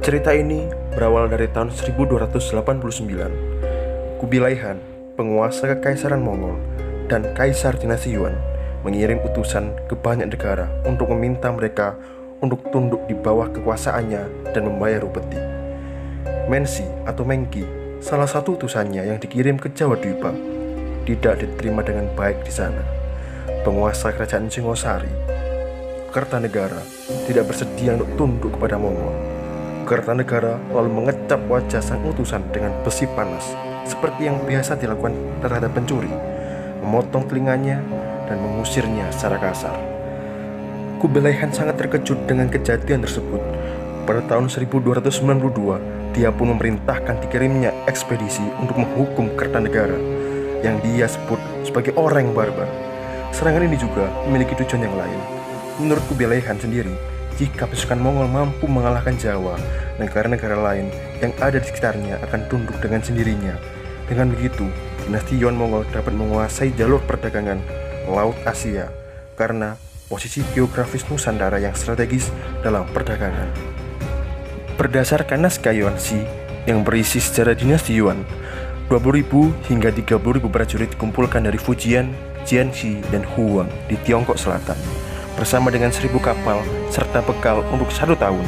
Cerita ini berawal dari tahun 1289. Kubilai Han, penguasa Kekaisaran Mongol dan Kaisar dinasti Yuan, mengirim utusan ke banyak negara untuk meminta mereka untuk tunduk di bawah kekuasaannya dan membayar upeti. Mensi atau Mengki, salah satu utusannya yang dikirim ke Jawa Dwipa, tidak diterima dengan baik di sana. Penguasa kerajaan Singosari, Kertanegara, tidak bersedia untuk tunduk kepada Mongol. Kertanegara lalu mengecap wajah sang utusan dengan besi panas, seperti yang biasa dilakukan terhadap pencuri, memotong telinganya dan mengusirnya secara kasar. Kubilai Han sangat terkejut dengan kejadian tersebut. Pada tahun 1292, dia pun memerintahkan dikirimnya ekspedisi untuk menghukum Kertanegara yang dia sebut sebagai orang yang barbar. Serangan ini juga memiliki tujuan yang lain. Menurut Kubilai Han sendiri, jika pasukan Mongol mampu mengalahkan Jawa, negara-negara lain yang ada di sekitarnya akan tunduk dengan sendirinya. Dengan begitu, dinasti Yuan Mongol dapat menguasai jalur perdagangan Laut Asia karena posisi geografis Nusantara yang strategis dalam perdagangan. Berdasarkan naskah Yuan Shi yang berisi sejarah dinasti Yuan, 20.000 hingga 30.000 prajurit dikumpulkan dari Fujian, Jiangxi, dan Huang di Tiongkok Selatan, bersama dengan 1.000 kapal serta bekal untuk 1 tahun.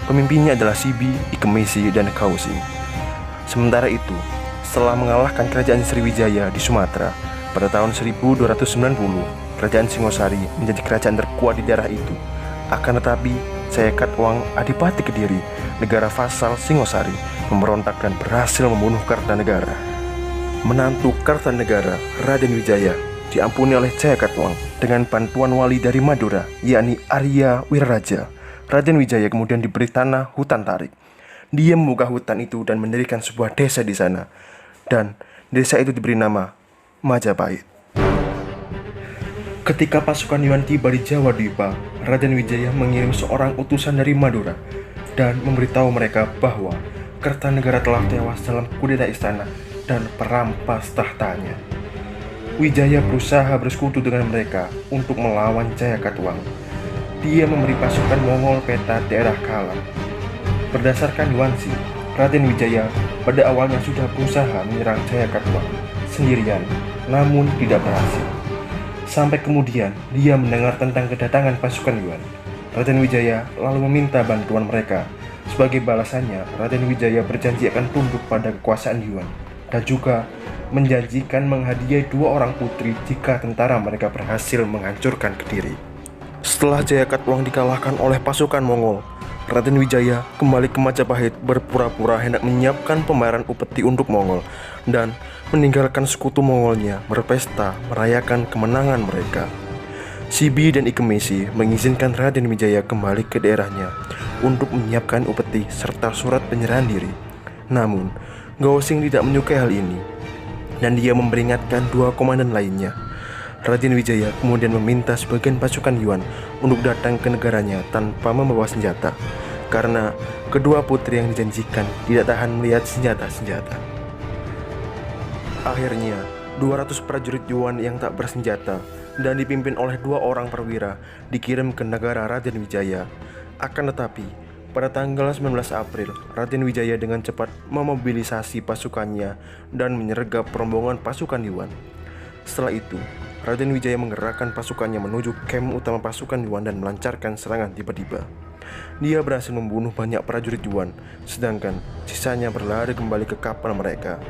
Pemimpinnya adalah Sibi, Ikemesi, dan Kaohsing. Sementara itu, setelah mengalahkan kerajaan Sriwijaya di Sumatera pada tahun 1290, kerajaan Singosari menjadi kerajaan terkuat di daerah itu. Akan tetapi, Jaya Katuang, Adipati Kediri, negara vasal Singosari, memberontak dan berhasil membunuh Kertanegara. Menantu Kertanegara, Raden Wijaya, diampuni oleh Jaya Katuang dengan bantuan wali dari Madura, yakni Arya Wiraraja. Raden Wijaya kemudian diberi tanah hutan tarik. Dia membuka hutan itu dan mendirikan sebuah desa di sana, dan desa itu diberi nama Majapahit. Ketika pasukan Yuan tiba di Jawa Dwipa, Raden Wijaya mengirim seorang utusan dari Madura dan memberitahu mereka bahwa Kertanegara telah tewas dalam kudeta istana dan perampas tahtanya. Wijaya berusaha bersekutu dengan mereka untuk melawan Jaya Katuang. Dia memberi pasukan Mongol peta daerah Kala. Berdasarkan Yuan Shi, Raden Wijaya pada awalnya sudah berusaha menyerang Jaya Katuang sendirian, namun tidak berhasil. Sampai kemudian dia mendengar tentang kedatangan pasukan Yuan. Raden Wijaya lalu meminta bantuan mereka. Sebagai balasannya, Raden Wijaya berjanji akan tunduk pada kekuasaan Yuan dan juga menjanjikan menghadiahi 2 orang putri jika tentara mereka berhasil menghancurkan Kediri. Setelah Jaya Katuang dikalahkan oleh pasukan Mongol, Raden Wijaya kembali ke Majapahit berpura-pura hendak menyiapkan pembayaran upeti untuk Mongol dan meninggalkan sekutu Mongolnya berpesta merayakan kemenangan mereka. Sibi dan Ikemesi mengizinkan Raden Wijaya kembali ke daerahnya untuk menyiapkan upeti serta surat penyerahan diri. Namun, Kaohsing tidak menyukai hal ini dan dia memperingatkan 2 komandan lainnya. Raden Wijaya kemudian meminta sebagian pasukan Yuan untuk datang ke negaranya tanpa membawa senjata, karena kedua putri yang dijanjikan tidak tahan melihat senjata-senjata. Akhirnya, 200 prajurit Yuan yang tak bersenjata dan dipimpin oleh 2 orang perwira dikirim ke negara Raden Wijaya. Akan tetapi, pada tanggal 19 April, Raden Wijaya dengan cepat memobilisasi pasukannya dan menyergap rombongan pasukan Yuan. Setelah itu, Raden Wijaya menggerakkan pasukannya menuju kem utama pasukan Yuan dan melancarkan serangan tiba-tiba. Dia berhasil membunuh banyak prajurit Yuan, sedangkan sisanya berlari kembali ke kapal mereka.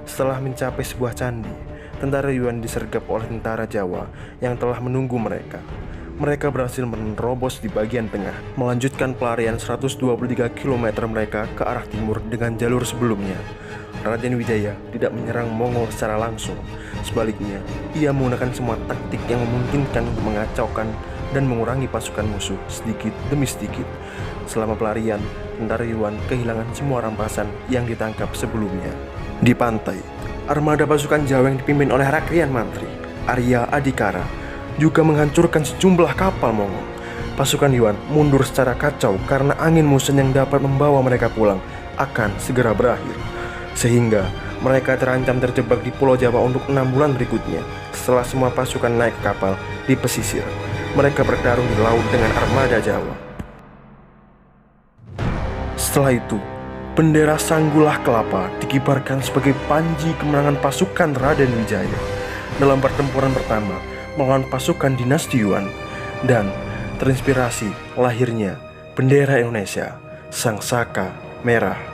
Setelah mencapai sebuah candi, tentara Yuan disergap oleh tentara Jawa yang telah menunggu mereka. Mereka berhasil menerobos di bagian tengah, melanjutkan pelarian 123 km mereka ke arah timur dengan jalur sebelumnya. Raden Wijaya tidak menyerang Mongol secara langsung. Sebaliknya, ia menggunakan semua taktik yang memungkinkan untuk mengacaukan dan mengurangi pasukan musuh sedikit demi sedikit. Selama pelarian, tentara Yuan kehilangan semua rampasan yang ditangkap sebelumnya. Di pantai, armada pasukan Jawa yang dipimpin oleh Rakrian Mantri, Arya Adikara, juga menghancurkan sejumlah kapal Mongol. Pasukan Yuan mundur secara kacau karena angin musim yang dapat membawa mereka pulang akan segera berakhir, sehingga mereka terancam terjebak di Pulau Jawa untuk 6 bulan berikutnya. Setelah semua pasukan naik ke kapal di pesisir, mereka bertarung di laut dengan armada Jawa. Setelah itu, bendera Sanggulah Kelapa dikibarkan sebagai panji kemenangan pasukan Raden Wijaya dalam pertempuran pertama melawan pasukan dinasti Yuan, dan terinspirasi lahirnya bendera Indonesia, Sang Saka Merah